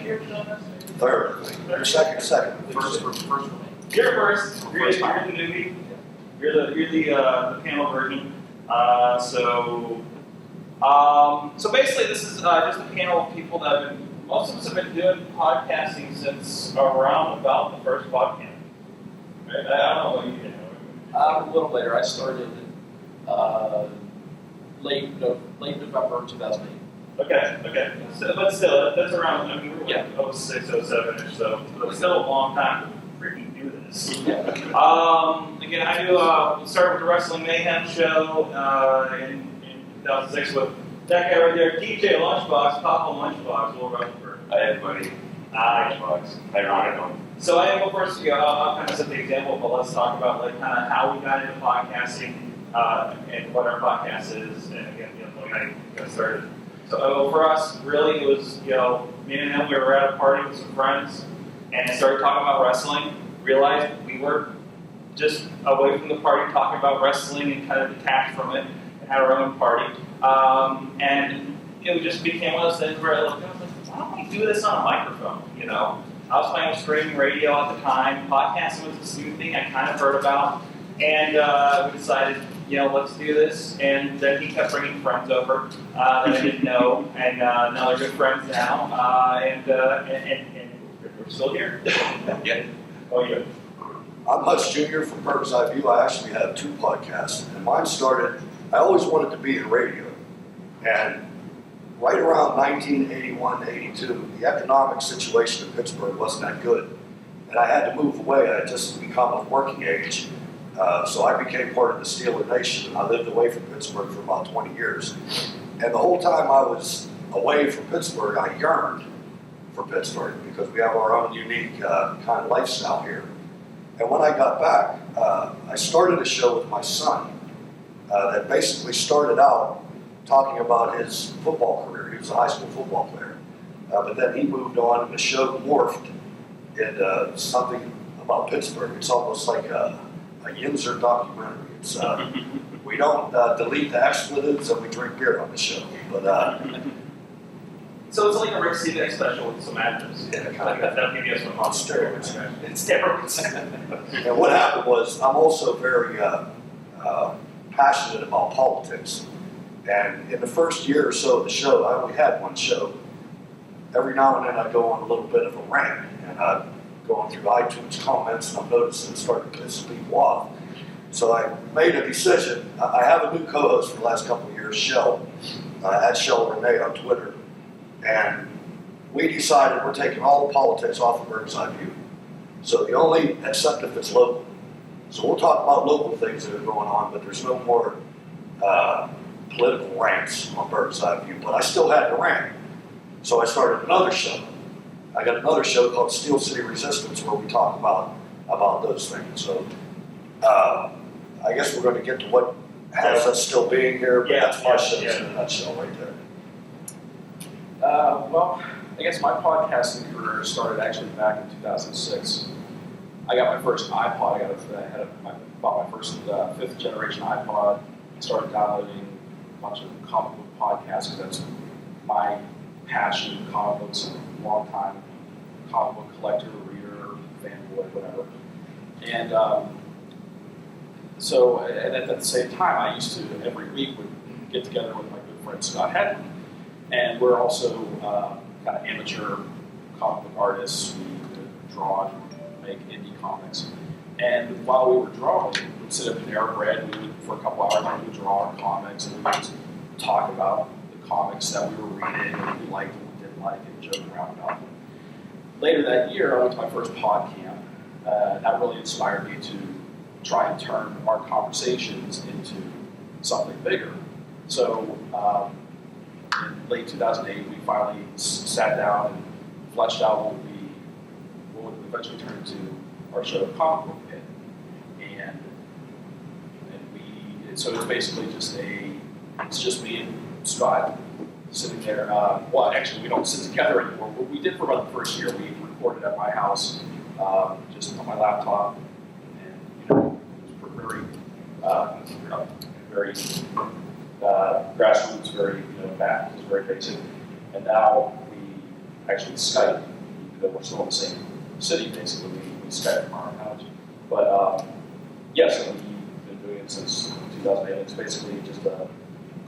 year we've done this? Third, I think. Second. First for me. You're first. You're the newbie. You're the panel version. So basically, this is just a panel of people that have been. Most of us have been doing podcasting since around about the first Podcamp. Right? I don't know what you did. A little later. I started late November 2008. Okay. So, but still, that's around. I mean, we're like 06, 07-ish, so it's still a long time to freaking do this. Again, I do. Started with the Wrestling Mayhem Show in 2006 with that guy right there, DJ Lunchbox, Papa Lunchbox, Will Rutherford. Hi, everybody. Lunchbox. Hi, Ron. So I think, well, first, I'll kind of set the example, but let's talk about like kind of how we got into podcasting and what our podcast is, and again, how you got started. So for us, really, it was, me and him, we were at a party with some friends, and started talking about wrestling. Realized we were just away from the party talking about wrestling and kind of detached from it, and had our own party. And it just became one of those things where I was like, why don't we do this on a microphone? I was playing with streaming radio at the time. Podcasting was this new thing I kind of heard about. And we decided, let's do this. And then he kept bringing friends over that I didn't know. And now they're good friends now. And we're still here. Yeah. Oh, yeah. I'm Hutch Jr. from Burghs. I actually have 2 podcasts. And mine started, I always wanted to be in radio. And right around 1981 to 82, the economic situation in Pittsburgh wasn't that good. And I had to move away. I had just become of working age. So I became part of the Steeler Nation. I lived away from Pittsburgh for about 20 years. And the whole time I was away from Pittsburgh, I yearned for Pittsburgh because we have our own unique kind of lifestyle here. And when I got back, I started a show with my son that basically started out talking about his football career. He was a high school football player. But then he moved on and the show morphed into something about Pittsburgh. It's almost like a Yinzer documentary. It's we don't delete the expletives and we drink beer on the show. But So it's like a Rick Stevenson special with some actors. Yeah, kind of. That'll give you some hot steroids. It's steroids. And what happened was, I'm also very passionate about politics. And in the first year or so of the show, I only had one show. Every now and then I go on a little bit of a rant, and I'm going through iTunes comments, and I'm noticing it's starting to piss people off. So I made a decision. I have a new co-host for the last couple of years, Shell, at Shell Renee on Twitter. And we decided we're taking all the politics off of Burghs Eye View. So the only, except if it's local. So we'll talk about local things that are going on, but there's no more political rants on Burghs Eye View. But I still had to rant. So I started another show. I got another show called Steel City Resistance where we talk about those things. So I guess we're going to get to what has us still being here, but that's my show in a nutshell right there. Well, I guess my podcasting career started actually back in 2006. I got my first iPod. I bought my first 5th generation iPod. Started downloading a bunch of comic book podcasts because that's my passion. Comic books, long time comic book collector, reader, fanboy, whatever. And and at the same time, I used to every week would get together with my good friend Scott Hedden. And we're also kind of amateur comic book artists. We would draw and make indie comics. And while we were drawing, we'd sit up in Arrowhead, we would, for a couple hours, we would draw our comics, and we would talk about the comics that we were reading, and we liked and we didn't like, and joke around about them. Later that year, I went to my first Podcamp. That really inspired me to try and turn our conversations into something bigger. So, in late 2008, we finally sat down and fleshed out what would eventually turn into our show, Comic Book Pitt. So it's basically it's just me and Scott sitting there. Well, actually, we don't sit together anymore. What we did for about the first year, we recorded at my house, just on my laptop, and it was very grassroots, very back. It was very basic. And now actually Skype, even though we're still in the same city, basically, we Skype from our house. But yes, we've been doing it since 2008. It's basically just a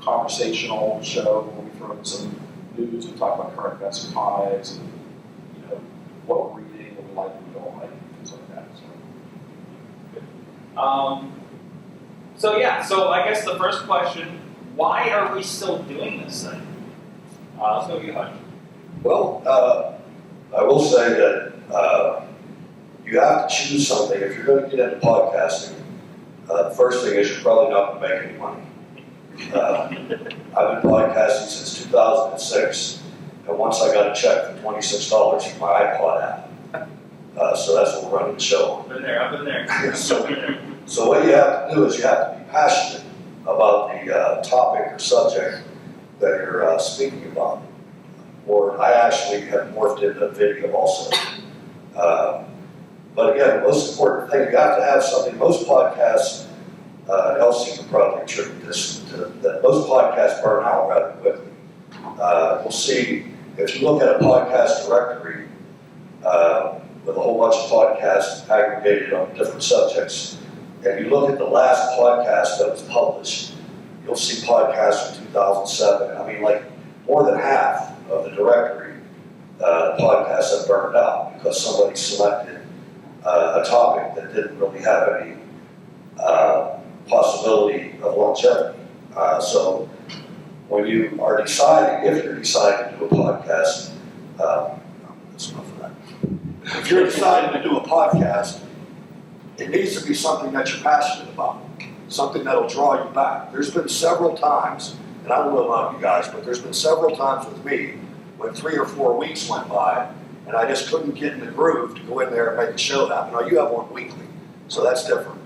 conversational show where we throw in some news, we talk about current events and comics, and what we're reading, what we like, what we don't like, things like that. So I guess the first question, why are we still doing this thing? Let's go with you, Hutch. Well, I will say that you have to choose something. If you're going to get into podcasting, the first thing is you're probably not going to make any money. I've been podcasting since 2006, and once I got a check for $26 for my iPod app. So that's what we're running the show on. I've been there. So what you have to do is you have to be passionate about the topic or subject that you're speaking about. Or I actually have morphed into video also. But again, the most important thing, you have to have something. Most podcasts, Elsie can probably attribute this to that most podcasts burn out rather quickly. We'll see, if you look at a podcast directory with a whole bunch of podcasts aggregated on different subjects, and you look at the last podcast that was published, you'll see podcasts from 2007. I mean, like more than half of the directory, podcasts have burned out because somebody selected a topic that didn't really have any possibility of longevity. So when you are deciding, if you're deciding to do a podcast, that's enough of that. If you're deciding to do a podcast, it needs to be something that you're passionate about, something that'll draw you back. There's been several times, and I don't know about you guys, but there's been several times with me when 3 or 4 weeks went by and I just couldn't get in the groove to go in there and make a show happen. Now, you have one weekly, so that's different.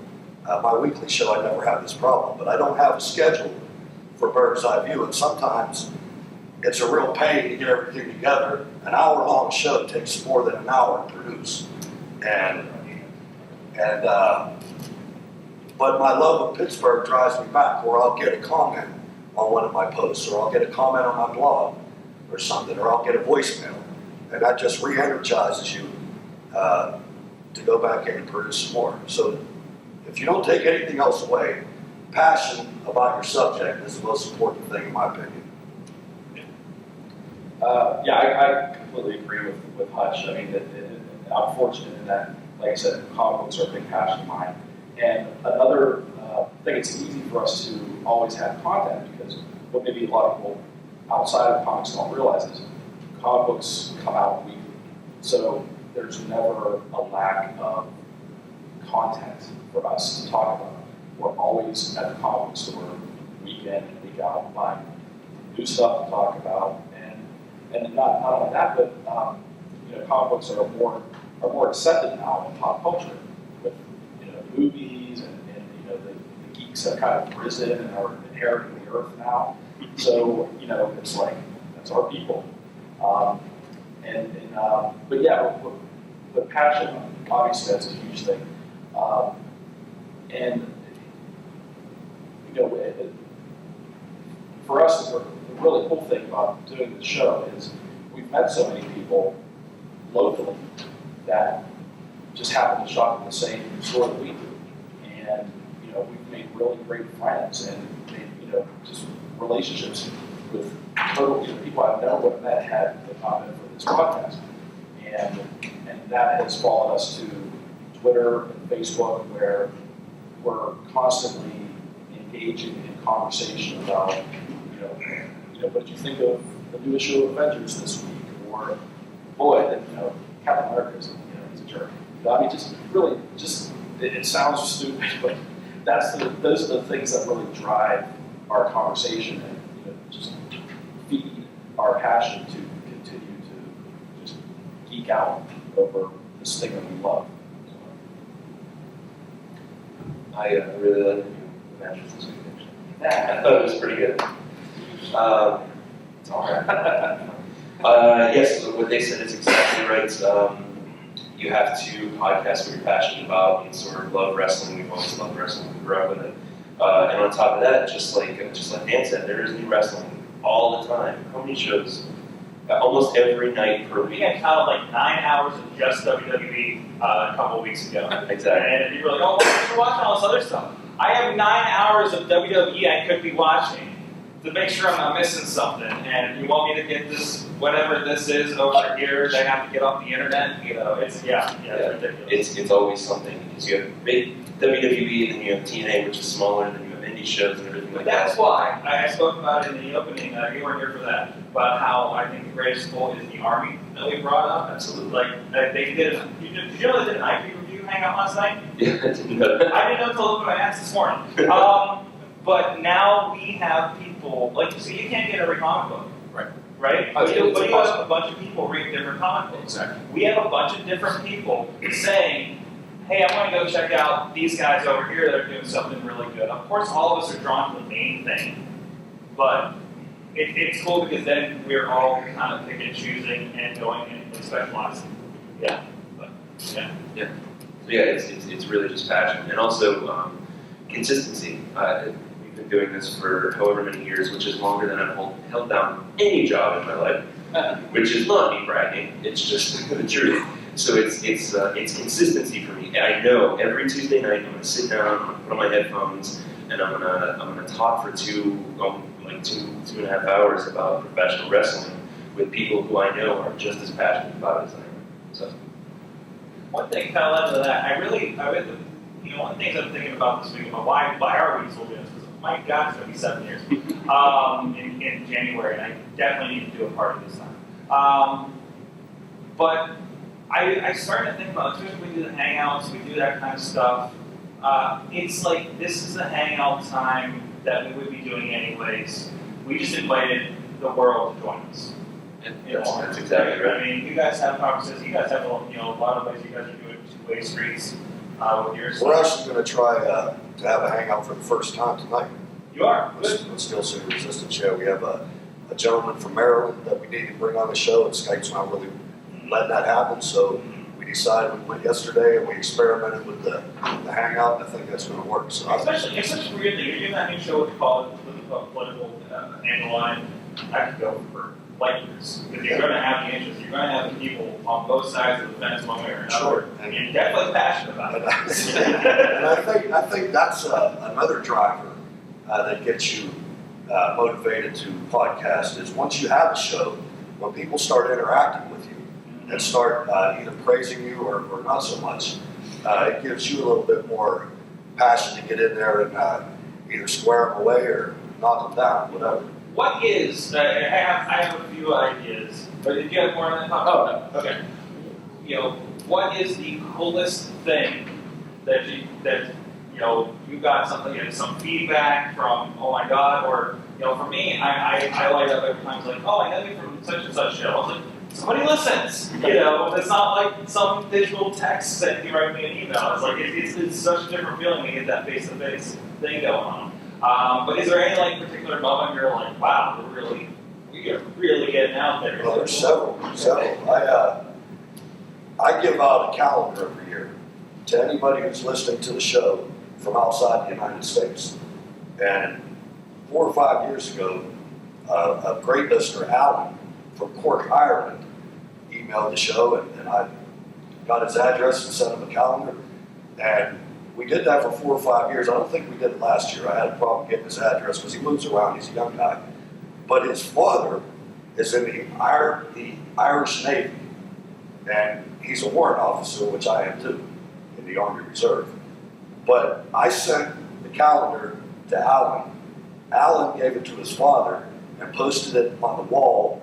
My weekly show, I never have this problem, but I don't have a schedule for Bird's Eye View, and sometimes it's a real pain to get everything together. An hour-long show takes more than an hour to produce. But my love of Pittsburgh drives me back, or I'll get a comment on one of my posts, or I'll get a comment on my blog or something, or I'll get a voicemail, and that just re-energizes you to go back in and produce some more. So if you don't take anything else away, passion about your subject is the most important thing in my opinion. I completely agree with Hutch. I mean, I'm fortunate in that, like I said, comic books are a big passion of mine. And another thing, it's easy for us to always have content because what maybe a lot of people outside of comics don't realize is comic books come out weekly. So there's never a lack of content for us to talk about. We're always at the comic book store week in and week out buying new stuff to talk about. And not only that, but comic books are more accepted now in pop culture with movies and the geeks have kind of risen and are inheriting the earth now. So it's like that's our people. But passion, obviously, that's a huge thing. For us, the really cool thing about doing the show is we've met so many people locally that just happen to shop at the same store that we do. And, we've made really great friends and made, just relationships with people I've never met had the comment for this podcast. And that has followed us to Twitter and Facebook, where we're constantly engaging in conversation about, what did you think of the new issue of Avengers this week? Or, boy, Captain America is he's a jerk. I mean, it sounds stupid, but those are the things that really drive our conversation and just feed our passion to continue to just geek out over this thing that we love. I really like the Avengers this week. I thought it was pretty good. It's all right. Yes, what they said is exactly right. You have to podcast what you're passionate about. You sort of love wrestling. We've always loved wrestling. We grew up with it. And on top of that, just like Dan said, there is new wrestling all the time. How many shows Almost every night per We week. had counted like 9 hours of just WWE a couple of weeks ago. Exactly. And people are like, oh, why are you watching all this other stuff? I have 9 hours of WWE I could be watching to make sure I'm not missing something. And you want me to get this, whatever this is over here, they have to get off the internet? You know, it's ridiculous. It's always something because you have big WWE and then you have TNA, which is smaller, and then you have indie shows and everything like That's that. why I spoke about it in the opening. You weren't here for that. About how I think the greatest sport is the Army that we brought up. Absolutely. Like they did. Did you know they did an IP review hangout last night? Yeah, I didn't know that. I didn't know until I looked at my ass this morning. But now we have people like so you can't get every comic book. Right? Oh, But it's you have impossible. a bunch of people reading different comic books. Exactly. We have a bunch of different people saying, hey, I want to go check out these guys over here that are doing something really good. Of course, all of us are drawn to the main thing, but it's cool because then we're all kind of picking and choosing and going and specializing. Yeah. But, yeah. So yeah, it's really just passion and also consistency. We've been doing this for however many years, which is longer than I've held down any job in my life, which is not me bragging. It's just the truth. So it's consistency for me. And I know every Tuesday night I'm gonna sit down, I'm gonna put on my headphones, and I'm gonna talk for two and a half hours about professional wrestling with people who I know are just as passionate about it as I am. So One thing kind of led to that. One of the things I'm thinking about this week about why are we still doing this? Because my God, it's going to be 7 years in January, and I definitely need to do a party this time. But I started to think about, especially when we do the hangouts, we do that kind of stuff. It's like this is the hangout time that we would be doing anyways. We just invited the world to join us. that's exactly right. I mean, you guys have conversations. You guys have a lot of ways you guys are doing two-way streets with your stuff. We're actually going to try to have a hangout for the first time tonight. You are. Let's Good. Steel City Resistance show. We have a gentleman from Maryland that we need to bring on the show, and Skype's not really letting that happen, so we decided we went yesterday and we experimented with the hangout, and I think that's going to work. So Especially weirdly, you're doing that new show with the political angle line. I could go for light years because you're going to have the interest. You're going to have the people on both sides of the fence, one way or another. Sure. And you're definitely passionate about it. And I think that's another driver that gets you motivated to podcast is once you have a show, when people start interacting with you and start either praising you or not so much, it gives you a little bit more passion to get in there and either square them away or knock them down, whatever. What is? I have a few ideas, but did you have more on that topic? Oh, no. Okay. What is the coolest thing that you got something, some feedback from? Oh my God! Or for me, I light up every time. It's like, oh, I know you from such and such show. I was like, somebody listens. It's not like some digital text that you write me an email. It's like it's such a different feeling to get that face-to-face thing going on. But is there any particular moment you're like, wow, we're really getting out there? Well, there's several. I give out a calendar every year to anybody who's listening to the show from outside the United States. And 4 or 5 years ago, a great listener, Alan, from Cork, Ireland, emailed the show, and I got his address and sent him a calendar. And we did that for 4 or 5 years. I don't think we did it last year. I had a problem getting his address because he moves around. He's a young guy. But his father is in the Irish Navy, and he's a warrant officer, which I am too, in the Army Reserve. But I sent the calendar to Alan. Alan gave it to his father and posted it on the wall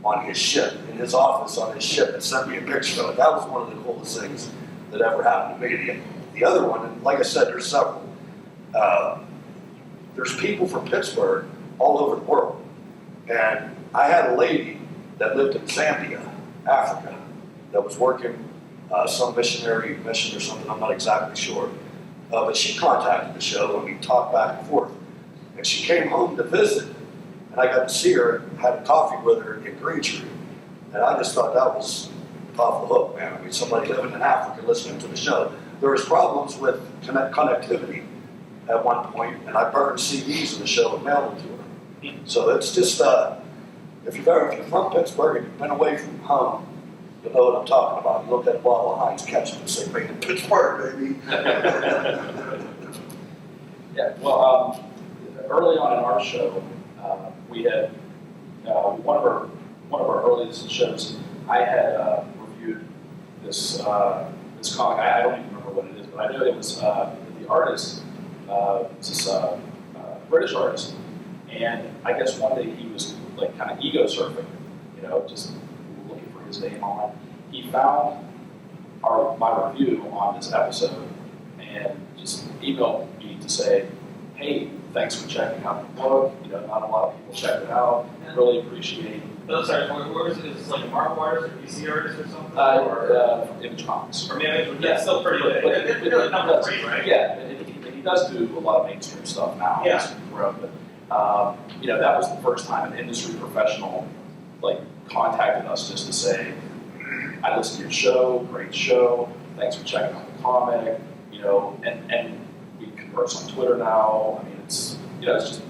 on his ship, in his office on his ship, and sent me a picture of it. That was one of the coolest things that ever happened to me. The other one, and like I said, there's several. There's people from Pittsburgh all over the world. And I had a lady that lived in Zambia, Africa, that was working some missionary mission or something, I'm not exactly sure. But she contacted the show and we talked back and forth. And she came home to visit, and I got to see her and had a coffee with her in Greenwald. And I just thought that was off the hook, man. I mean, somebody living in Africa listening to the show. There was problems with connectivity at one point, and I burned CDs of the show and mailed them to her. So it's just, if you're from Pittsburgh and you've been away from home, you'll know what I'm talking about. You look at a bottle of Heinz ketchup and say, "Made in Pittsburgh, baby." Yeah, well, early on in our show, we had one of our earliest shows. I had reviewed this comic. I don't even remember what it is, but I know it was the artist. It's this British artist, and I guess one day he was like kind of ego surfing, just looking for his name on. He found my review on this episode and just emailed me to say, "Hey, thanks for checking out the book. Not a lot of people check it out. Really appreciate." Sorry, where is it? Is this like a Marvel artist or DC artist or something? From Image Comics. Or maybe that's still pretty good. It's really number 3, right? Yeah, and he does do a lot of mainstream stuff now. Yeah. But that was the first time an industry professional contacted us just to say, "I listened to your show, great show. Thanks for checking out the comic." And we converse on Twitter now. I mean, it's just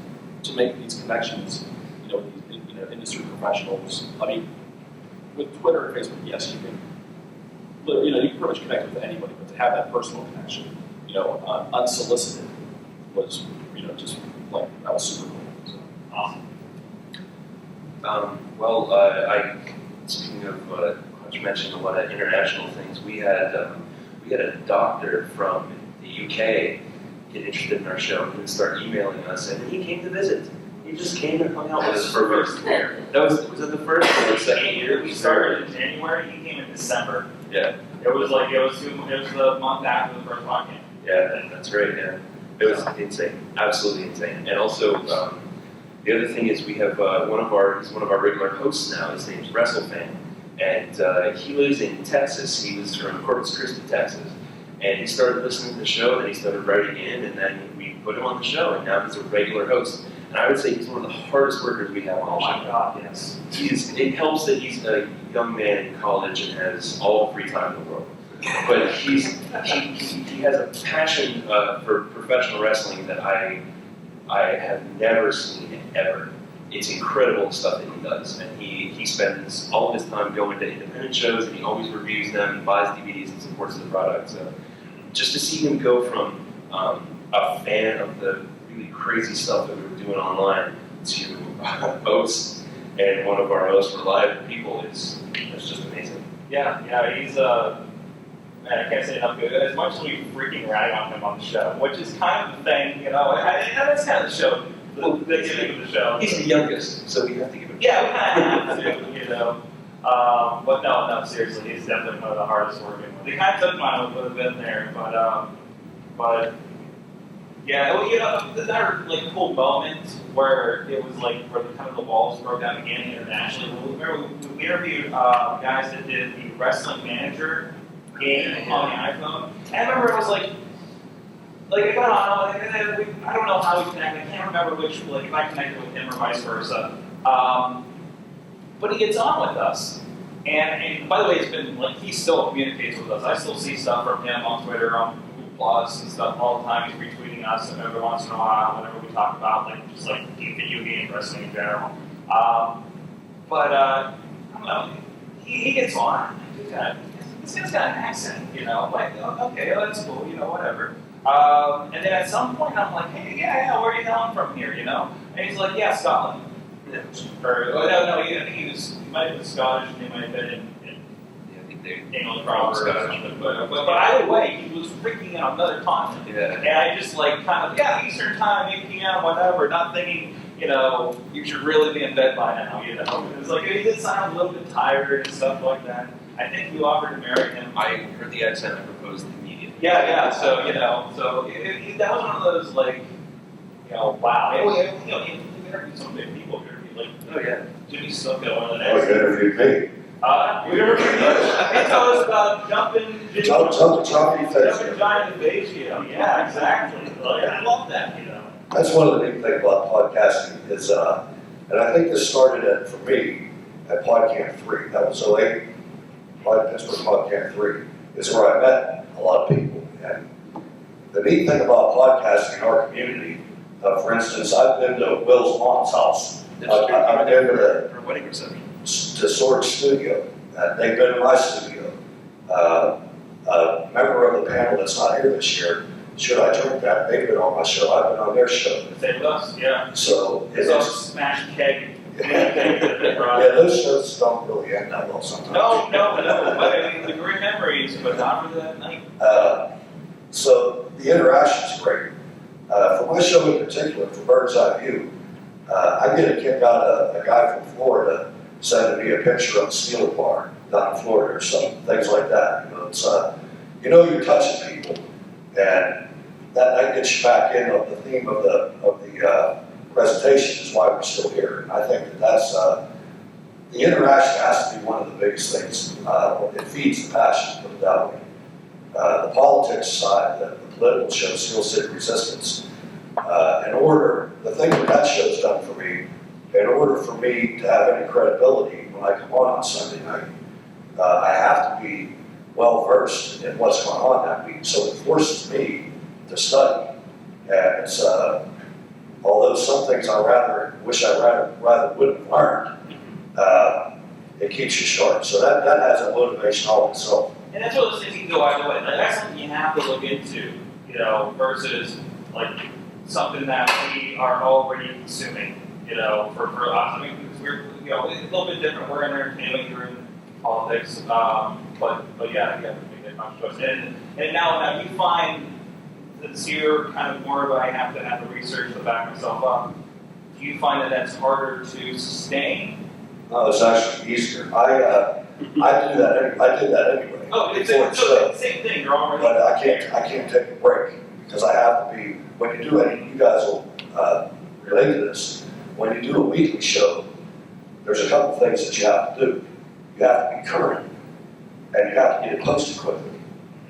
to make these connections. With these industry professionals. I mean, with Twitter and Facebook, yes, you can pretty much connect with anybody, but to have that personal connection, unsolicited, was just that was super cool. So. Awesome. Speaking of Hutch mentioned a lot of international things. We had a doctor from the UK get interested in our show and start emailing us, and he came to visit. He just came and hung out with us for a first year. Was it the first or the second year? We started in January. He came in December. Yeah. It was the month after the first podcast. Yeah, that's right. Yeah, it was insane, absolutely insane. And also, the other thing is we have he's one of our regular hosts now. His name's WrestleFan, and he lives in Texas. He was from Corpus Christi, Texas, and he started listening to the show. Then he started writing in, and then we put him on the show, and now he's a regular host. And I would say he's one of the hardest workers we have on the show. Oh my God, yes. It helps that he's a young man in college and has all the free time in the world. But he has a passion for professional wrestling that I have never seen ever. It's incredible the stuff that he does. And he spends all of his time going to independent shows, and he always reviews them, buys DVDs, and supports the product. So just to see him go from a fan of the really crazy stuff that we were doing online to host and one of our most reliable people it's just amazing. Yeah, he's man, I can't say enough good. As much as we freaking rag on him on the show, which is kind of the thing, that's kind of the show, the gimmick of the show. He's the youngest, so we have to give him. Yeah, we kind of have to, but no, seriously, he's definitely one of the hardest working ones. They kind of took mine would have been there, but. Yeah, that cool moment where it was where kind of the walls broke down again internationally. Remember, we interviewed guys that did the Wrestling Manager game on the iPhone. And I remember it was I don't know how we connected. I can't remember which, if I connected with him or vice versa. But he gets on with us. And by the way, it's been he still communicates with us. I still see stuff from him on Twitter, on Plus and stuff all the time. He's retweeting us every once in a while whenever we talk about video game wrestling in general. But I don't know. He gets on. This guy's got an accent, okay, that's cool, whatever. And then at some point I'm like, hey, yeah, where are you going from here, And he's like, yeah, Scotland. No, he might have been Scottish, and he might have been in England probably, but either way, he was freaking out another continent. Yeah. And I just Eastern time, 8 p.m., whatever, not thinking, you should really be in bed by now, It was he did sound a little bit tired and stuff like that. I think you offered to marry him. I heard the accent, I proposed immediately. Yeah, so, that was one of those, wow. We interviewed some big people here. Oh, yeah. Jimmy Snuka, one of the Oh, next. you interviewed me. We interviewed you. They tell us about jumping giant Baille. Yeah, exactly. I love that, That's one of the big things about podcasting is, and I think this started for me at Podcamp 3. That was 08. Pittsburgh Podcamp 3 is where I met a lot of people. And the neat thing about podcasting in our community, for instance, I've been to Will's mom's house. I've been to wedding reception? To Sorg's studio. They've been in my studio. A member of the panel that's not here this year, should I drink that? They've been on my show. I've been on their show. Same with us, yeah. So It's a smash keg. yeah, those shows don't really end that well sometimes. No. But I mean, the great memories, but not for that night. So the interaction's great. For my show in particular, for Bird's Eye View, I get a kick out of a guy from Florida sending me a picture of the Steeler Bar down in Florida or something, things like that. It's you're touching people, and that gets you back in on the theme of the presentation is why we're still here. And I think that's the interaction has to be one of the biggest things. It feeds the passion, put it that way. The politics side, the political show, Steel City Resistance. The thing that show's done for me, in order for me to have any credibility when I come on Sunday night, I have to be well versed in what's going on that week. So it forces me to study. And it's, although some things I wish I rather wouldn't have learned, it keeps you sharp. So that has a motivation all itself. And that's one of those things you can go either way. Like, that's something you have to look into, versus like something that we are already consuming, for us. I mean, because we're, it's a little bit different. We're in entertainment, you're in politics, but yeah, you have to make that conscious choice. And now you find that you're kind of more of I have to have the research to back myself up. Do you find that that's harder to sustain? No, it's actually easier. I do that. I did that anyway. Oh, it's the same thing. You're already. But I can't take a break because I have to be. When you do any, you guys will relate to this. When you do a weekly show, there's a couple things that you have to do. You have to be current, and you have to get it posted quickly.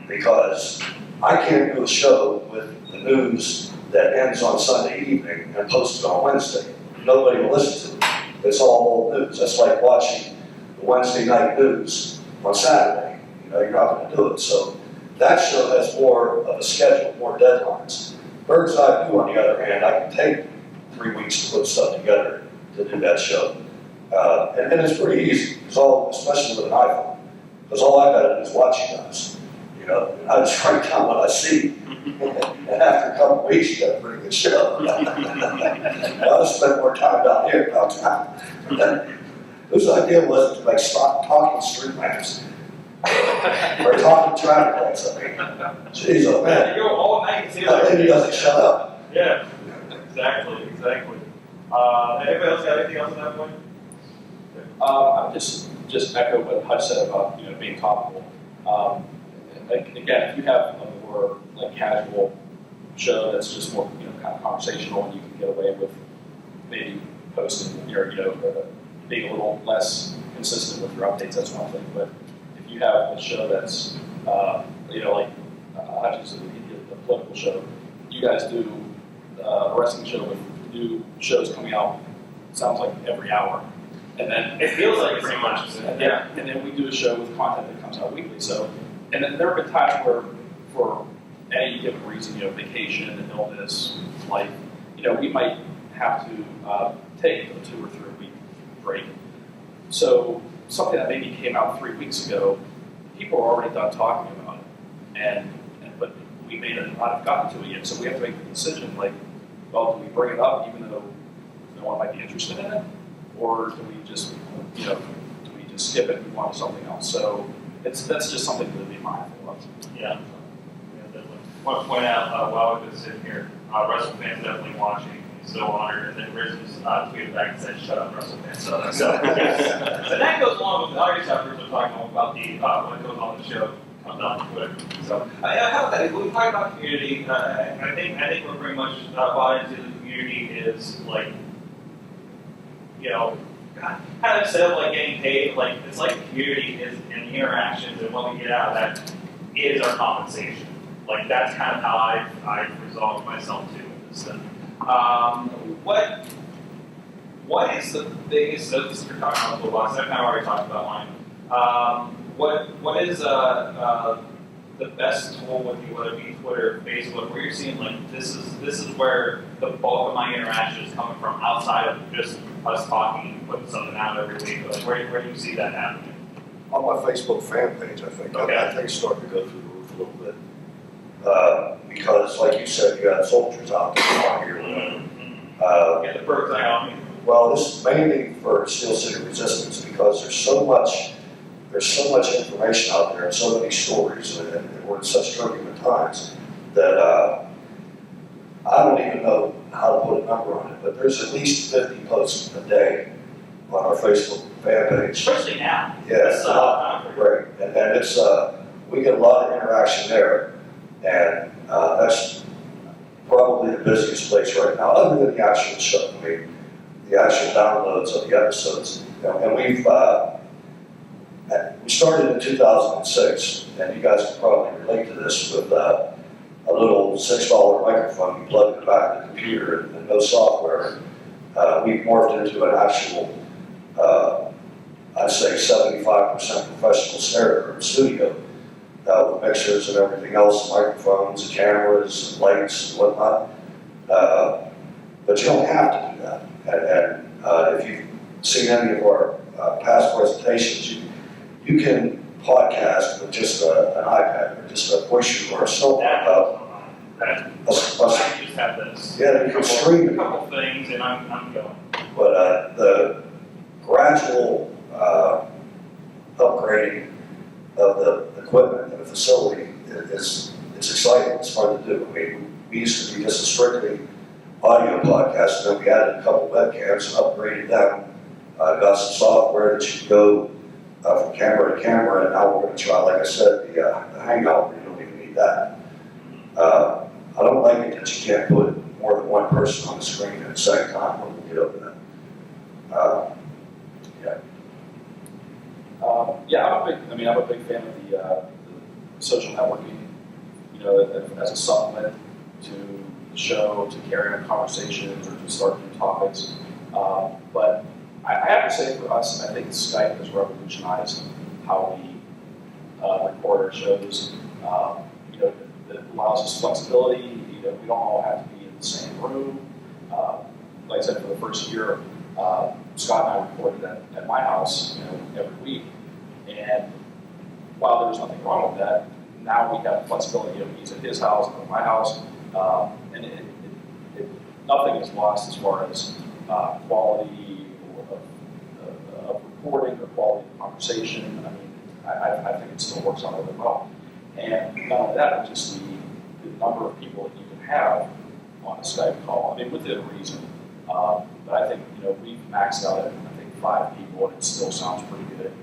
Because I can't do a show with the news that ends on Sunday evening and posted on Wednesday. Nobody will listen to it. It's all old news. That's like watching the Wednesday night news on Saturday. You're not going to do it. So that show has more of a schedule, more deadlines. Bird's Eye View, on the other hand, I can take 3 weeks to put stuff together to do that show. And it's pretty easy, especially with an iPhone, because all I got to do is watch you guys. I just write down what I see. And after a couple of weeks, you got a pretty good show. I'll spend more time down here downtown. Whose idea was it to make talking street maps? Or talking traffic lights, Jeez, oh man. You go all night too. And he doesn't shut up. Yeah, exactly. Anybody else got anything else on that point? I would just echo what Hutch said about being topical. Again, if you have a more casual show that's just more kind of conversational and you can get away with maybe posting being a little less consistent with your updates, that's one thing. But if you have a show that's like Hutch's the political show, you guys do a wrestling show with new shows coming out. Sounds like every hour. And then it feels like pretty much. And then we do a show with content that comes out weekly. So, and then there have been times where, for any given reason, vacation, illness, life, we might have to take a 2 or 3 week break. So something that maybe came out 3 weeks ago, people are already done talking about it, but we may not have gotten to it yet. So we have to make the decision, do we bring it up even though no one might be interested in it? Or do we just, skip it and move on to something else? So that's just something to be mindful of. Yeah, definitely. I want to point out while we've been sitting here, wrestling fans definitely watching. So honored. And then Riz was tweeted back and said, "Shut up, wrestling fans." So that goes along with the other stuff we were talking about what goes on the show comes on Twitter. So how about that? We talk about community. I think we're pretty much bought into the community is kind of instead of getting paid, it's like the community is and the interactions and what we get out of that is our compensation. That's kind of how I've resolved myself to this thing. What is the biggest? So this is you're talking about the box. I've kind of already talked about mine. What is the best tool with you, whether it be Twitter, Facebook, where you're seeing this is where the bulk of my interaction is coming from outside of just us talking and putting something out every week? Like, where do you see that happening? On my Facebook fan page, I think. Okay. I think it's starting to go through the roof a little bit. Because, like you said, you got soldiers out there out here. Yeah, the Burghs Army. Well, this is mainly for Steel City Resistance because there's so much information out there and so many stories, and we're in such turbulent times that I don't even know how to put a number on it, but there's at least 50 posts a day on our Facebook fan page. Especially now. Yeah, It's right, and it's we get a lot of interaction there, and that's probably the busiest place right now, other than the actual show. I mean, the actual downloads of the episodes, and we started in 2006, and you guys can probably relate to this with a little $6 microphone you plug in the back of the computer and no software. We've morphed into an actual, I'd say 75% professional stereo studio with mixers and everything else, microphones and cameras and lights and whatnot. But you don't have to do that. And if you've seen any of our past presentations, you can podcast with just an iPad or just a voice or a cell phone. I just have this. Yeah, you can stream A it. couple things, and I'm going. But the gradual upgrading of the equipment and the facility it's exciting. It's fun to do. I mean, we used to be just a strictly audio podcast, and then we added a couple webcams and upgraded them. Got some software that you can go from camera to camera, and now we're going to try, like I said, the Hangout, where you don't even need that. I don't like it that you can't put more than one person on the screen at the same time when we get over that. I'm a big fan of the social networking, as a supplement to the show, to carry on conversations or to start new topics. But I have to say for us, I think Skype has revolutionized how we record our shows. It allows us flexibility. We don't all have to be in the same room. Like I said, for the first year, Scott and I recorded at my house, every week. And while there was nothing wrong with that, now we have flexibility. He's at his house, I'm at my house, and nothing is lost as far as quality of recording or quality of conversation. I mean, I think it still works out really well. And not only that, but just the number of people that you can have on a Skype call. I mean, within reason. But I think, we've maxed out at, 5 people, and it still sounds pretty good.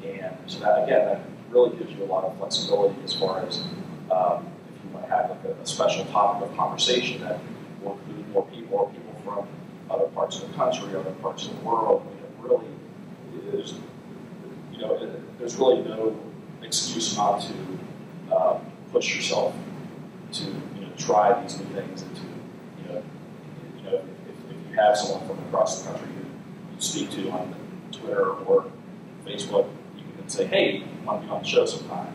And so that really gives you a lot of flexibility as far as if you want to have like a special topic of conversation that will include more people or people from other parts of the country, other parts of the world. I mean, there's really no excuse not to push yourself to try these new things and to if you have someone from across the country who you speak to on Twitter or Facebook, you can say, hey, you want to be on the show sometime?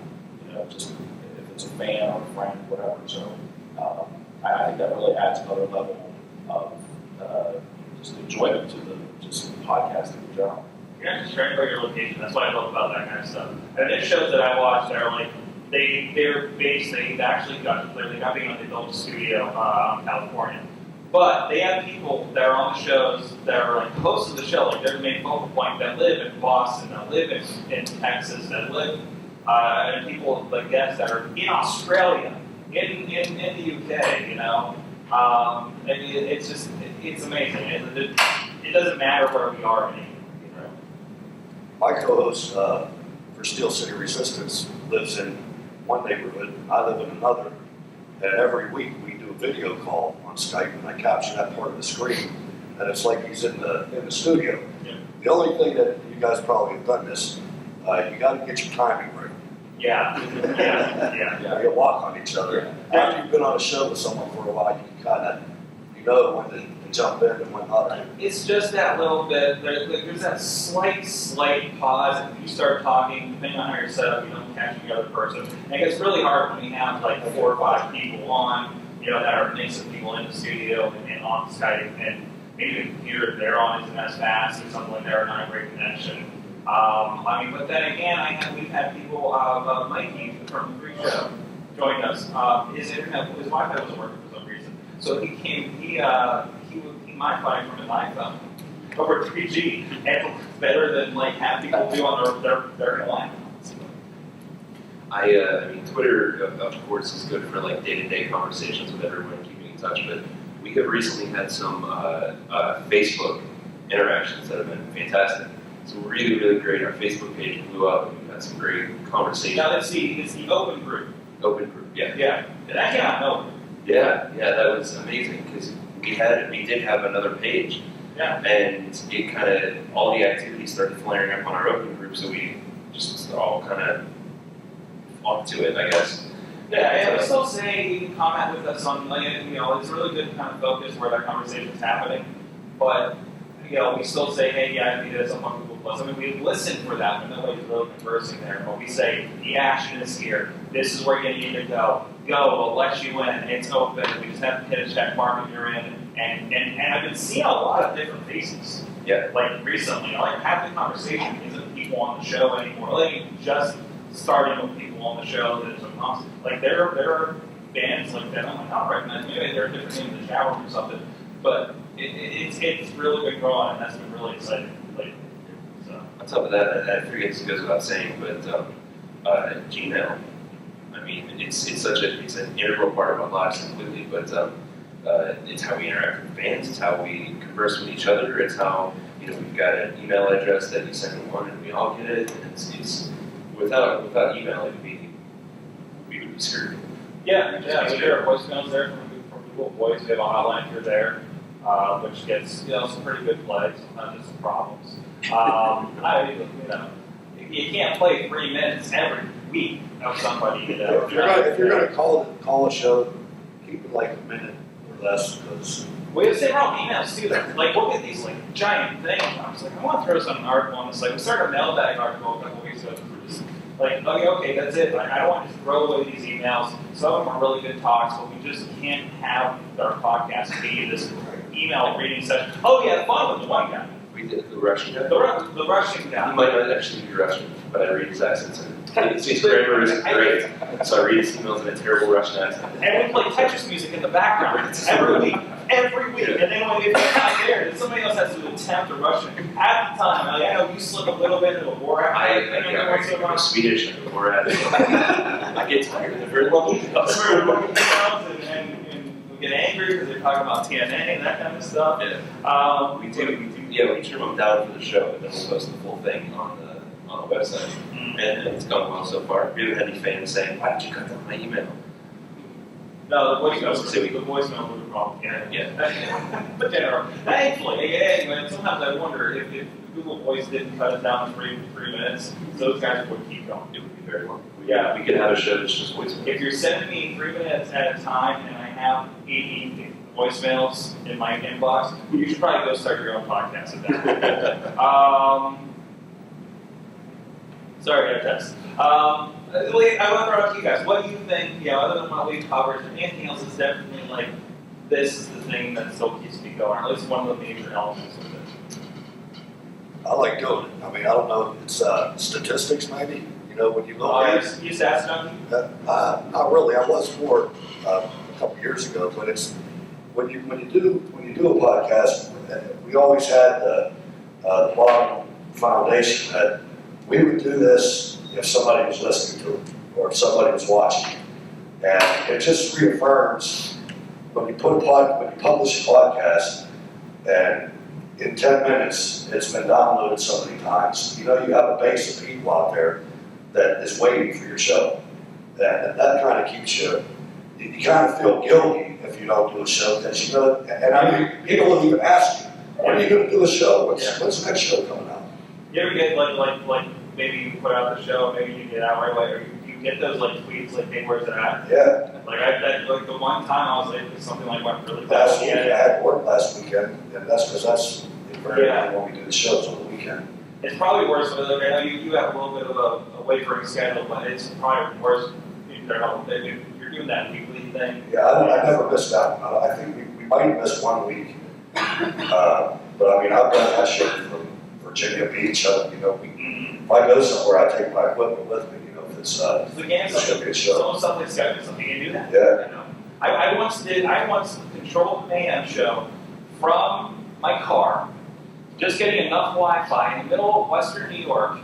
Just if it's a fan or a friend, whatever. So I think that really adds another level of just enjoyment to just podcasting in general. You're not just trying for your location. That's what I love about that kind of stuff. And there's shows that I watch that are like, they're based, they've actually got being on the adult studio in California. But they have people that are on the shows that are like hosts of the show, like they're the main focal point, that live in Boston, that live in Texas, that live, and people like guests that are in Australia, in the UK, it's amazing. It doesn't matter where we are anymore. My co-host for Steel City Resistance lives in one neighborhood, I live in another, and every week we do a video call on Skype, and I capture that part of the screen, and it's like he's in the studio. Yeah. The only thing that you guys probably have done this, you got to get your timing right. Yeah. You walk on each other. After you've been on a show with someone for a while, you can kind of, when to jump in and when not. It's just that little bit, there's that slight pause, and if you start talking, depending on how you're set up, you don't catch the other person. And it gets really hard when we have like 4 or 5 people on, that are mix of people in the studio and on Skype, and maybe the computer they're on isn't as fast or something like that, or not a great connection. I mean, but then again, we've had people, Mikey from the Free Show join us. His Wi-Fi wasn't working for some reason, so he Wi-Fi from his iPhone over 3G, and it's better than like half people do on their laptops. I mean, Twitter, of course, is good for like day-to-day conversations with everyone, keeping in touch. But we have recently had some Facebook interactions that have been fantastic. So really, really great. Our Facebook page blew up, and we've had some great conversations. Now it's the open group. Open group, yeah. Yeah, that came out of nowhere. Yeah, that was amazing because we did have another page. Yeah. And it kind of, all the activities started flaring up on our open group, so we just all kind of off to it, I guess. Yeah, and we still say you can comment with us on, it's really good to kind of focus where that conversation's happening. But, we still say, hey, yeah, I need this on Google Plus. I mean, we listen for that, but nobody's really conversing there. But we say, the action is here. This is where you need to go. Go, we'll let you in. It's open. We just have to hit a check mark and you're in. And I've been seeing a lot of different faces. Yeah. Like recently, like half the conversation isn't people on the show anymore. Like just starting with people on the show that are like there are bands like that. I'm like, I don't recognize maybe they're different in the shower or something. But it's really been growing, and that's been really exciting lately. So on top of that, I forget it goes without saying, but Gmail. I mean, it's an integral part of our lives completely, but it's how we interact with fans, it's how we converse with each other, it's how, we've got an email address that you send one and we all get it, and it's without email, we would be screwed. Yeah, we get our voicemails there from Google Voice. We have a hotline if you're there, which gets, some pretty good play, sometimes there's some problems. You can't play 3 minutes every week of somebody, If you're going to call a show, keep it like a minute or less, because we have sent out emails too. Like, look at these giant things. I was like, I want to throw some article on this. Like, we started a mailbag article a couple weeks ago. Like, okay, that's it. Like, I don't want to just throw away these emails. Some of them are really good talks, but we just can't have our podcast be this email reading session. Oh yeah, fun with the one guy. We did the Russian guy. The Russian guy. He might not actually be Russian, but I read his accents. His grammar is great, so I read his emails in a terrible Russian accent. And we play Tetris music in the background every week. Yeah. And then if it's not there, then somebody else has to attempt a Russian. At the time, I know you slip a little bit into a Borat. I'm Swedish and Borat. I get tired of the very long emails. And we get angry because they're talking about TNA and that kind of stuff. Yeah. We trim them down for the show, and then we'll post the full thing on the website. Mm-hmm. And it's gone well so far. We haven't had any fans saying, why did you cut down my email? No, the voicemail was a problem. Yeah. But thankfully, sometimes I wonder if Google Voice didn't cut it down to 3 minutes, those guys would keep going. It would be very long. Yeah. We could have a show that's just voicemail. If you're sending me 3 minutes at a time and I have 80 voicemails in my inbox, you should probably go start your own podcast at that point. Sorry, I got a text. I want to throw out to you guys. What do you think, other than what we've covered, and anything else is definitely like, this is the thing that still keeps me going, or at least one of the major elements of it? I like doing it. I mean, I don't know, it's statistics maybe, when you look at You stats junkie? Not really, I was more a couple years ago, but it's, when you do a podcast, we always had the bottom foundation that we would do this if somebody was listening to it or if somebody was watching. And it just reaffirms when you publish a podcast and in 10 minutes it's been downloaded so many times, you have a base of people out there that is waiting for your show. And that kind of keeps you kind of feel guilty if you don't do a show because and I mean, people will even ask you, when are you going to do a show? When's the next show coming out? You ever get like maybe you put out the show, maybe you get out right away, or you get those tweets hey, where's it at? Yeah. The one time I was late, something went really bad. Last week, I had work last weekend, and that's because that's invariably when we do the shows on the weekend. It's probably worse. I know you have a little bit of a wavering schedule, but it's probably worse if you're doing that weekly thing. Yeah, I never missed out. I think we might have missed 1 week, But I mean, I've done that shit from Virginia Beach. If I go somewhere, I take my equipment with me. If it's The game's it's gonna be a show. someone something scheduled, something you can do that. Yeah. You know? I once controlled the Mayhem Show from my car, just getting enough Wi-Fi in the middle of Western New York,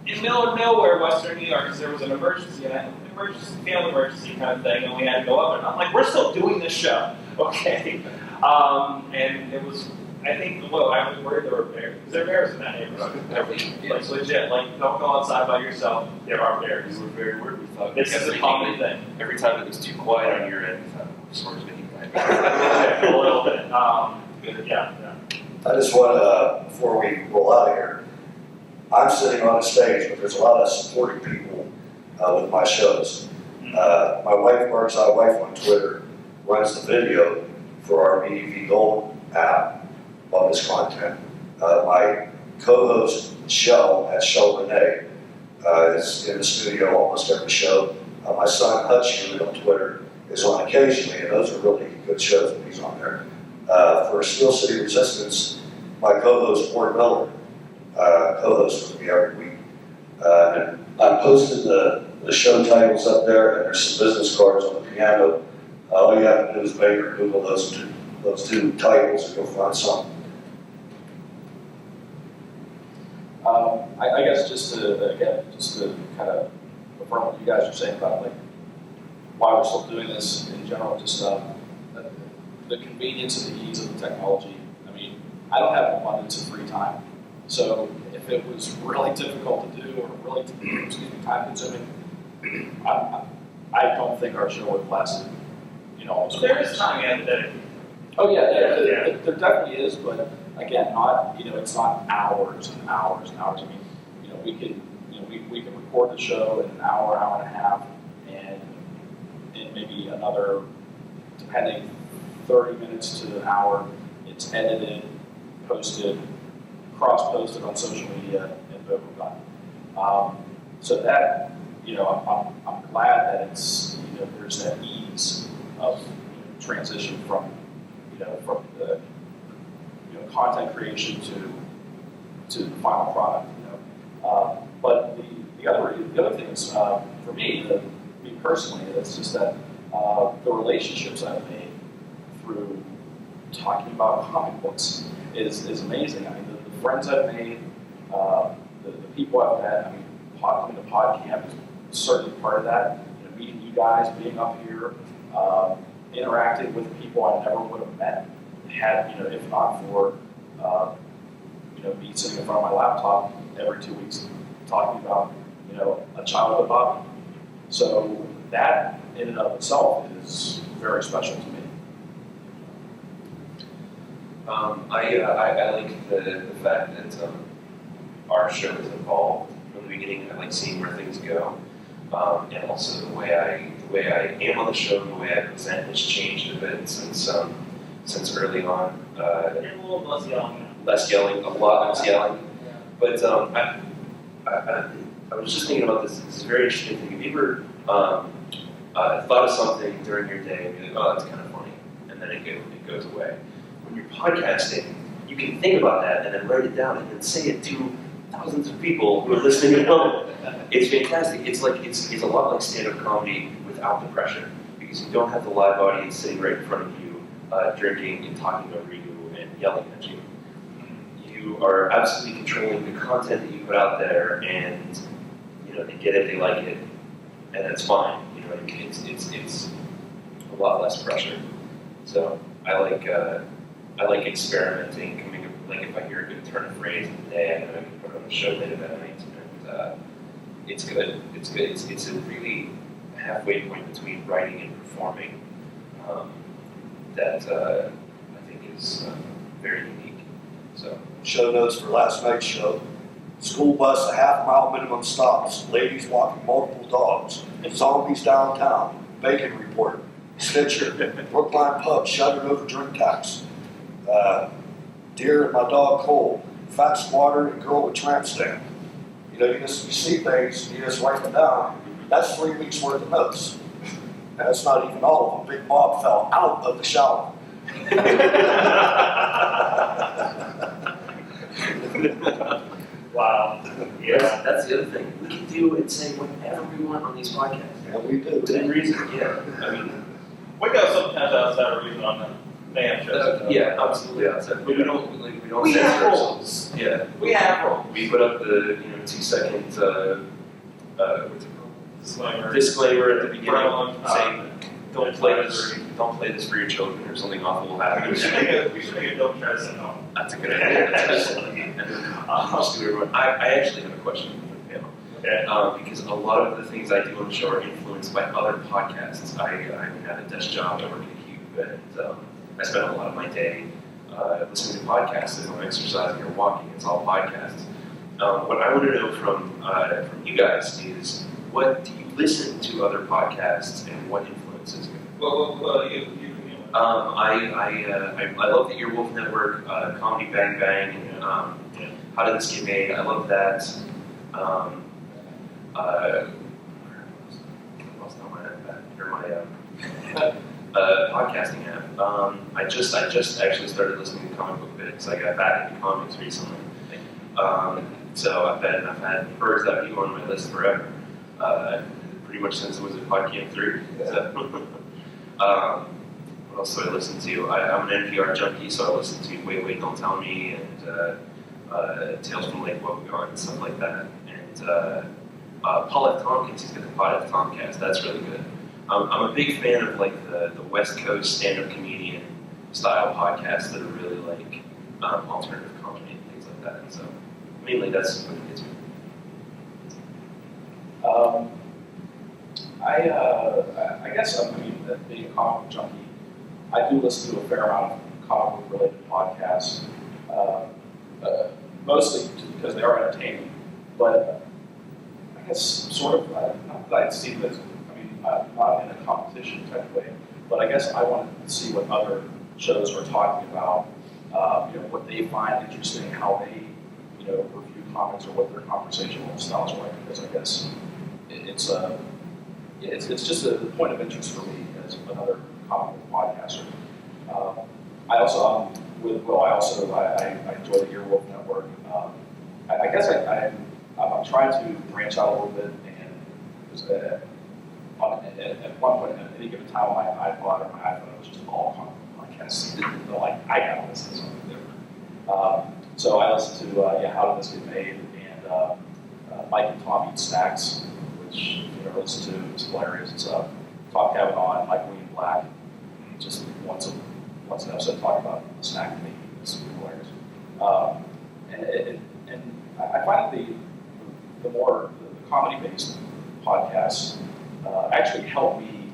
in the middle of nowhere, Western New York, because there was an emergency, family emergency kind of thing, and we had to go up there. And I'm like, we're still doing this show, okay? And it was, I think, I was worried there were bears. Is there bears in that neighborhood? Like legit, like don't go outside by yourself. There are bears. We were very worried. We thought This is a common thing. every time it was too quiet on your end, we thought, Sorg's been eaten by A little bit. Yeah. I just want to, before we roll out of here, I'm sitting on a stage, but there's a lot of supporting people with my shows. My wife, Burghs' wife on Twitter, runs the video for our BDV Gold app of this content. My co-host, Shell, at Shell Renee, is in the studio almost every show. My son, Hutch, on Twitter, is on occasionally, and those are really good shows when he's on there. For Steel City Resistance, my co-host, Ward Miller, co-hosts with me every week. And I posted the show titles up there, and there's some business cards on the piano. All you have to do is Baille Google those two titles, and you'll find something. I guess just to kind of affirm what you guys are saying about like why we're still doing this in general, just the convenience and the ease of the technology. I mean, I don't have an abundance of free time, so if it was really difficult to do or really time consuming, I don't think our show would have lasted. There is time at the end. Oh yeah, there definitely is, but again, not it's not hours and hours and hours. I mean, we can record the show in an hour, hour and a half, and maybe another, depending, 30 minutes to an hour. It's edited, posted, cross-posted on social media, and boom, we're done. So that I'm glad that it's there's that ease of transition from the content creation to the final product. But the other thing is for me personally, it's just that the relationships I've made through talking about comic books is amazing. I mean, the friends I've made, the people I've met. I mean, the Podcamp is certainly part of that. Meeting you guys, being up here, interacting with people I never would have met had if not for me sitting in front of my laptop every 2 weeks talking about a childhood hobby. So that in and of itself is very special to me. I like the fact that our show has evolved from the beginning. I like seeing where things go, and also the way I am on the show, the way I present has changed a bit since early on. And a little less yelling. Less yelling, a lot less yelling. But I was just thinking about this. This is a very interesting thing. Have you ever thought of something during your day and be like, oh, that's kind of funny, and then it goes away? When you're podcasting, you can think about that and then write it down and then say it to thousands of people who are listening at home. It's fantastic. It's a lot like stand-up comedy without the pressure, because you don't have the live audience sitting right in front of you, drinking and talking over you and yelling at you. You are absolutely controlling the content that you put out there, and they get it, they like it, and that's fine. It's a lot less pressure. So I like experimenting, coming up, like if I hear a good turn of phrase in the day, I can put it on the show later that night, and it's good. It's a really halfway point between writing and performing that I think is very unique. So. Show notes for last night's show. School bus, a half-mile minimum stops. Ladies walking multiple dogs. Zombies downtown. Bacon report. Stitcher. Brookline pub shuttered over drink tax. Deer and my dog Cole. Fat squatter and girl with tramp stamp. You see things, you just write them down. That's 3 weeks worth of notes. And that's not even all of them. Big Bob fell out of the shower. Wow. Yeah. That's the other thing. We can do and say whatever we want on these podcasts. Yeah, we do. Within reason, yeah. I mean, We go sometimes outside of reason on the Mayhem Show. yeah, absolutely outside. We don't We censor have ourselves. Yeah. We have rules. We put up the 2-second what's it called? Disclaimer at the beginning saying don't play this for your children or something awful will happen. We should make a don't try to send home. That's a good idea. Just do everyone. I actually have a question for the panel. Okay. Because a lot of the things I do on the show are influenced by other podcasts. I have a desk job, I work in a cube, and I spend a lot of my day listening to podcasts. If I'm exercising or walking, it's all podcasts. What I want to know from you guys is, what do you listen to other podcasts and what influences you? Well, you I love the Earwolf Network, Comedy Bang Bang, and How Did This Get Made? I love that. Podcasting app. I just actually started listening to Comic Book Pitch because I got back into comics recently. So I've had Burghs that be on my list forever. Pretty much since it was at Podcamp 3. So, what else do I listen to? I'm an NPR junkie, so I listen to Wait, Don't Tell Me and Tales from Lake Wobegon and stuff like that. And Paul F. Tompkins, he's got the Pod F. Tomcast. That's really good. I'm a big fan of like the West Coast stand-up comedian style podcasts that are really like alternative comedy and things like that. So mainly that's what it gets me. I guess being a comic book junkie, I do listen to a fair amount of comic book related podcasts, mostly because they are entertaining. But I guess sort of, not that I see this. Not in a competition type of way, but I guess I want to see what other shows are talking about, what they find interesting, how they, review comics or what their conversational styles are like. Because I guess it's just a point of interest for me as another comic book podcaster. I also, with Will, I enjoy the Earwolf Network. I guess I'm trying to branch out a little bit and. At one point, at any given time on my iPod or my iPhone, it was just all comic book podcasts. I gotta listen to something different. So I listened to How Did This Get Made? And Mike and Tom Eat Snacks, which if you ever listen to, it's hilarious. It's Tom Cavanaugh and Mike William Black. Just once an episode talking about the snack making. It's hilarious. And I find the more the comedy-based podcasts actually help me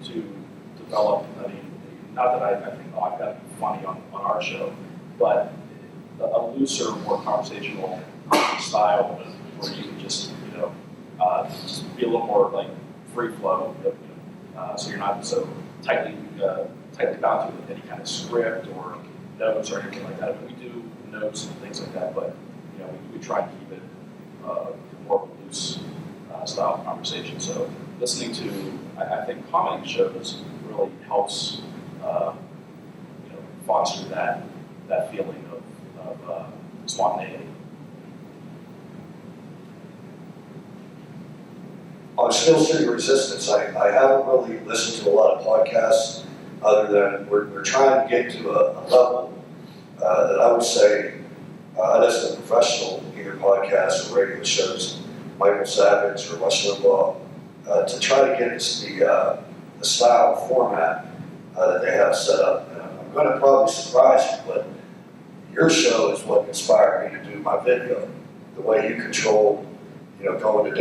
to develop, not that I think, I've got to be funny on our show, but a looser, more conversational style where you can just, just be a little more like free flow, so you're not so tightly bound to any kind of script or notes or anything like that. We do notes and things like that, but we try to keep it more of a loose style of conversation. So listening to, I think, comedy shows really helps, foster that feeling of spontaneity. On Steel City Resistance, I haven't really listened to a lot of podcasts other than we're trying to get to a level that I would say, as a professional, either podcasts or radio shows, Michael Savage or Rush Limbaugh, to try to get the style format that they have set up. And I'm going to probably surprise you, but your show is what inspired me to do my video. The way you control, going to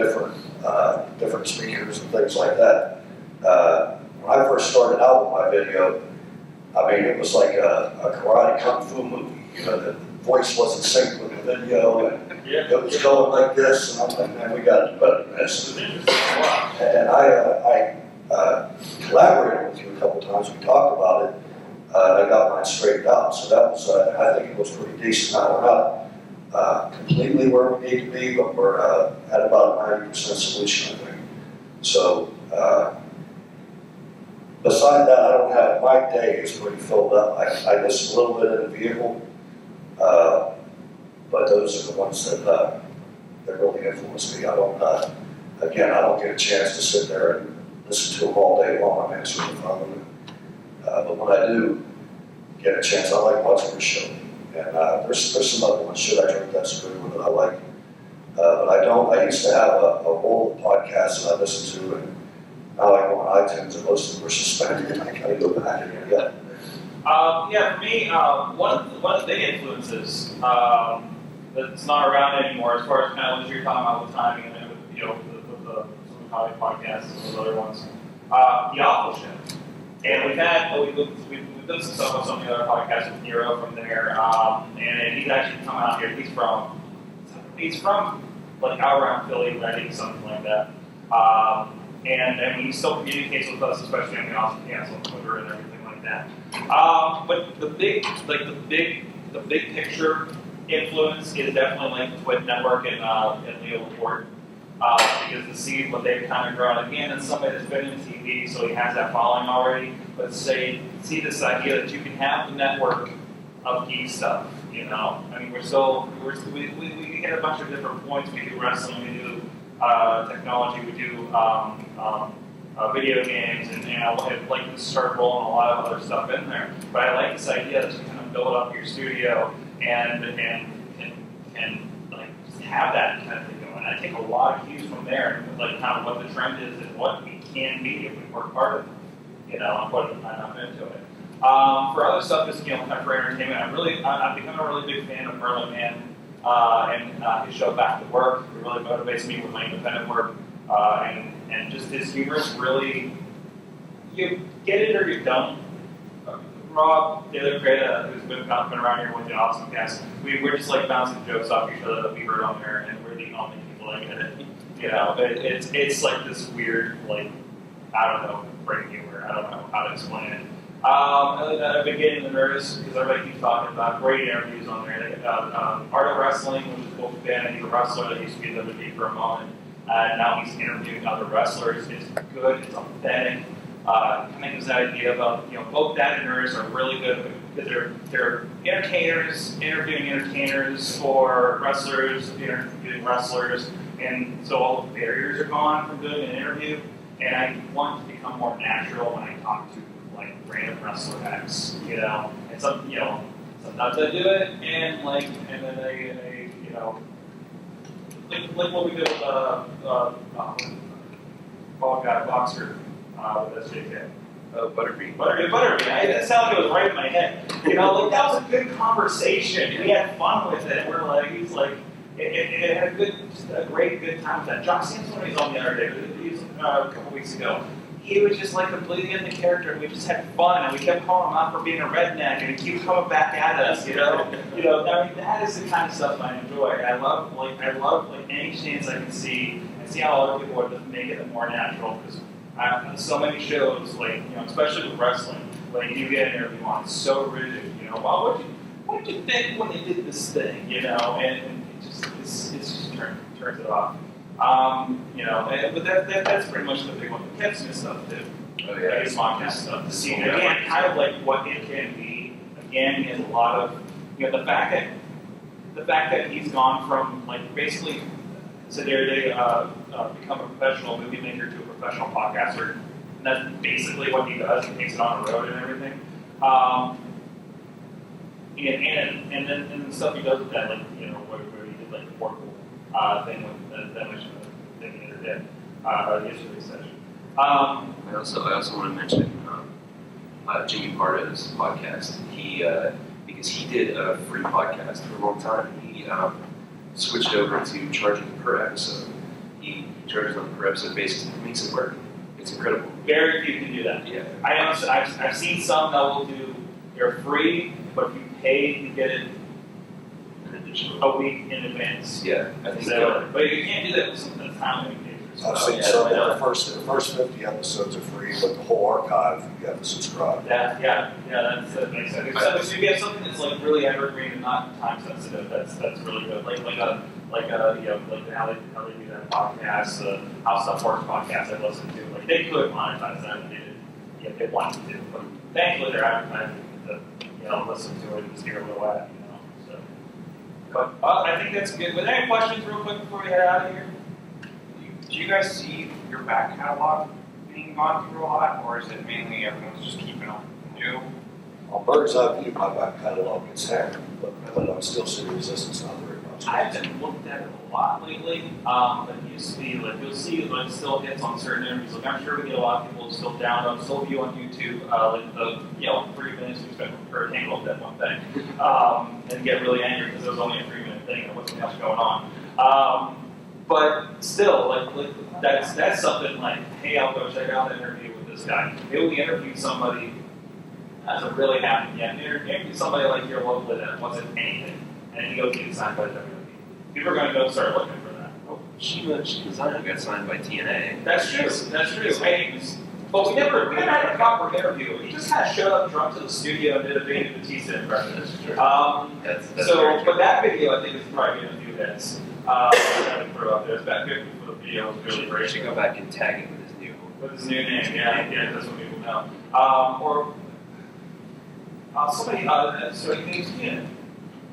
different speakers and things like that. When I first started out with my video, it was like a karate kung fu movie. The voice wasn't synced with the video, and it was going like this, and I'm like, man, we got to do better than this. And I collaborated with you a couple times. We talked about it. I got mine straightened out, so that was, I think it was pretty decent. Now, we're not completely where we need to be, but we're at about a 90% solution, I think. So, but beside that, I don't have, my day is pretty filled up. I listen a little bit in the vehicle, but those are the ones that really influence me. I don't, again, I don't get a chance to sit there and listen to them all day long. I'm answering the phone. But when I do get a chance, I like watching the show. And there's some other ones, Should I Drink That Screw, that I like. But I don't. I used to have a roll of podcasts that I listened to, and now I go on iTunes and most of them are suspended, and I gotta go back and get. Yeah, for me, one of the big influences that's not around anymore, as far as kind of what you're talking about with timing and the some comedy podcasts and those other ones, The Awful Show. And we've done some stuff on some of the other podcasts with Nero from there, and he's actually come out here. He's from like out around Philly, Reading, something like that. And he still communicates with us, especially on the Awesome Cast on Twitter and everything like that. But the big picture influence is definitely like the Twit Network and Leo Laporte. Because to see what they've kind of grown, again, it's somebody that's been in TV, so he has that following already. But see this idea that you can have the network of geek stuff, you know. I mean, we hit a bunch of different points. We do wrestling, we do technology, we do video games, and I'd like to start rolling a lot of other stuff in there. But I like this idea that you kind of build up your studio and like just have that kind of thing going. I take a lot of cues from there, like kind of what the trend is and what we can be if we work hard enough, you know, and put enough into it. For other stuff, just kind of for entertainment, I've become a really big fan of Burghs and his show Back to Work. It really motivates me with my independent work, and just his humor is really, you get it or you don't. Rob, the other great who's been around here with the Awesome Cast, we're just like bouncing jokes off each other that we heard on there, and we're the only people that get it. You know, it's like this weird, like, I don't know, brain humor. I don't know how to explain it. I've been getting nervous because everybody keeps talking about great interviews on there. Art of Wrestling, which is Wolf Band, he's a wrestler that used to be in WWE for a moment. Now he's interviewing other wrestlers. It's good, it's authentic. Kind of gives that idea about, you know, both that and nerds are really good because they're entertainers, interviewing entertainers, or wrestlers, interviewing wrestlers. And so all the barriers are gone from doing an interview. And I want to become more natural when I talk to like random wrestler X, you know, and sometimes I do it, and then they you know, like what we did with boxer with SJK. Butterbean. Butterbean. That sounded like it was right in my head. You know, like that was a good conversation. We had fun with it. We're like, he's like, it had a great good time with that. Jock Sampson, when he was on the other day, he was a couple weeks ago. He was just like completely in the character, and we just had fun, and we kept calling him out for being a redneck, and he keeps coming back at us, you know. I mean, that is the kind of stuff I enjoy. I love any chance I can see and see how other people would make it more natural. Because so many shows, like, you know, especially with wrestling, when you get an interview on, it's so rigid. You know, well, what did you think when they did this thing? You know, and it just turns it off. You know, but that's pretty much the big one. The Kev Smith stuff too. Oh yeah. His podcast stuff. To see again, kind of like what it can be. Again, he has a lot of, you know, the fact that he's gone from like basically they become a professional movie maker to a professional podcaster. And that's basically what he does. He takes it on the road and everything. And then the stuff he does with that, like, you know, where he did like the portable thing with that much thing the other day, yesterday's session. I also want to mention Jimmy Pardo's podcast. He because he did a free podcast for a long time. He switched over to charging per episode. He charges on a per episode basis. It makes it work. It's incredible. Very few can do that. Yeah. I've seen some that will do. They're free, but if you pay to get it a week in advance. Yeah, I think so. But you can't do that with something that's how many pages. I've seen some of the first 50 episodes are free, but the whole archive you have to subscribe. Yeah, that makes sense. So if you have something that's like really evergreen and not time sensitive, that's really good. Like how they do that podcast, How Stuff Works podcast I listened to. Like they could monetize that and they didn't. they want to do. But thankfully, they're advertising to listen to it and just hear a little ad, So, but I think that's good. But any questions, real quick, before we head out of here? Do you guys see your back catalog being gone through a lot, or is it mainly everyone's just keeping on new? On Burghs Eye View, my back catalog gets hammered, but I'm still City Resistance, not very much. I haven't looked at it a lot lately, but it used to be you'll see it still hits on certain interviews. I'm sure we get a lot of people who still download, still view on YouTube, the 3 minutes we spent per tangle that one thing, and get really angry because it was only a 3-minute thing and there wasn't much going on. But still, that's something hey, I'll go check out the interview with this guy. Maybe we interviewed somebody hasn't really happened yet. Interviewed somebody like here locally that wasn't anything, and he goes get signed by WWE. People are going to go start looking for that. Oh, Shiva Zana got signed by TNA. That's true. But we never had a proper interview. He just kind of showed up drunk to the studio and did a Baille Batista impression. That's true. But that video I think is probably going to do hits. I throw up there. It's about 50 for the video. It's really great. We should go back and tag him with his new name. Yeah, that's what people know. Or somebody, so he name's Ken.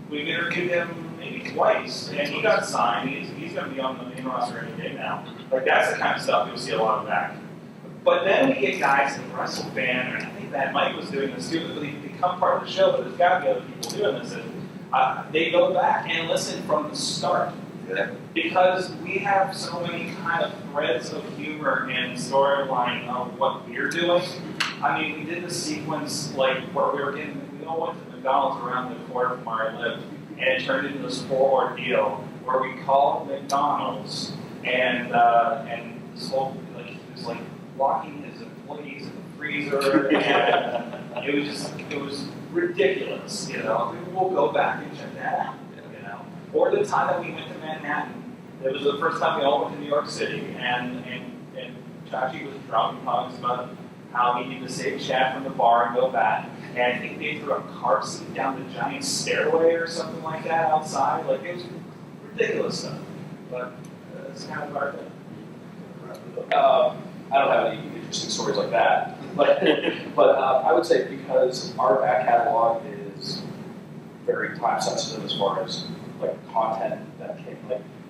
We've interviewed him maybe twice, and he got signed. He's going to be on the main roster any day now. That's the kind of stuff you'll see a lot of back. But then we get guys in WrestleFan, and I think that Mike was doing this too, but they become part of the show, but there's got to be other people doing this. And they go back and listen from the start. Yeah. Because we have so many kind of threads of humor and storyline of what we're doing. I mean, we did the sequence where we all went to McDonald's around the corner from where I lived, and it turned into this whole ordeal where we called McDonald's and this whole he was locking his employees in the freezer, and it was ridiculous. We'll go back and check that out. Or the time that we went to Manhattan, it was the first time we all went to New York City, and Chachi was drunk and talking about how he needed to save Chad from the bar and go back. And I think they threw a car seat down the giant stairway or something like that outside. It was ridiculous stuff. But it's kind of our thing. I don't have any interesting stories like that, but I would say because our back catalog is very time sensitive as far as content that came.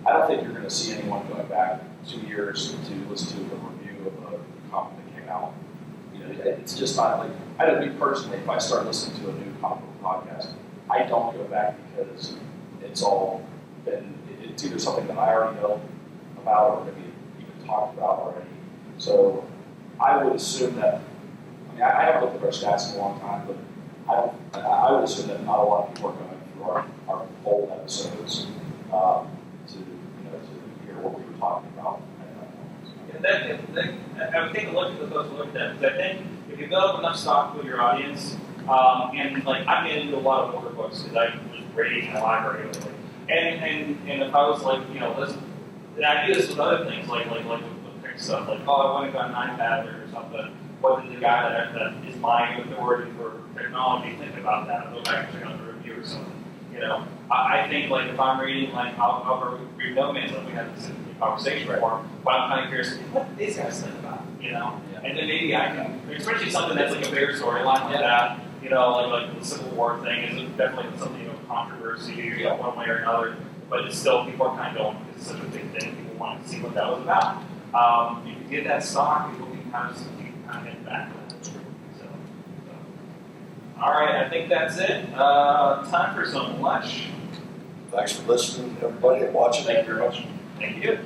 I don't think you're going to see anyone going back 2 years to listen to a review of a comic that came out. It's just not I don't me personally. If I start listening to a new comic book podcast, I don't go back because it's all been. It's either something that I already know about or maybe even talked about already. So I would assume that. I haven't looked at our stats in a long time, but I would assume that not a lot of people are going through our old episodes to hear what we were talking about. I would take a look at those look at that. Because I think if you build up enough stock with your audience, and I'm getting into a lot of older books because I was raised in a library lately. And if I was and I do this with other things with pick stuff I want to go on an iPad or something. What did the guy that is my authority for technology think about that? I'll go back and check out the review or something. I think if I'm reading I'll read No Man's Land, we had this conversation before, but I'm kind of curious what did these guys think about and then maybe I can, especially something that's a bigger storyline like that, like the Civil War thing is definitely something of controversy, one way or another, but it's still people are kind of going, it's such a big thing, people want to see what that was about. If you get that stock, people can kind of get back to that. So. All right, I think that's it. Time for some lunch. Thanks for listening, everybody, and watching. Thank you very much. Thank you.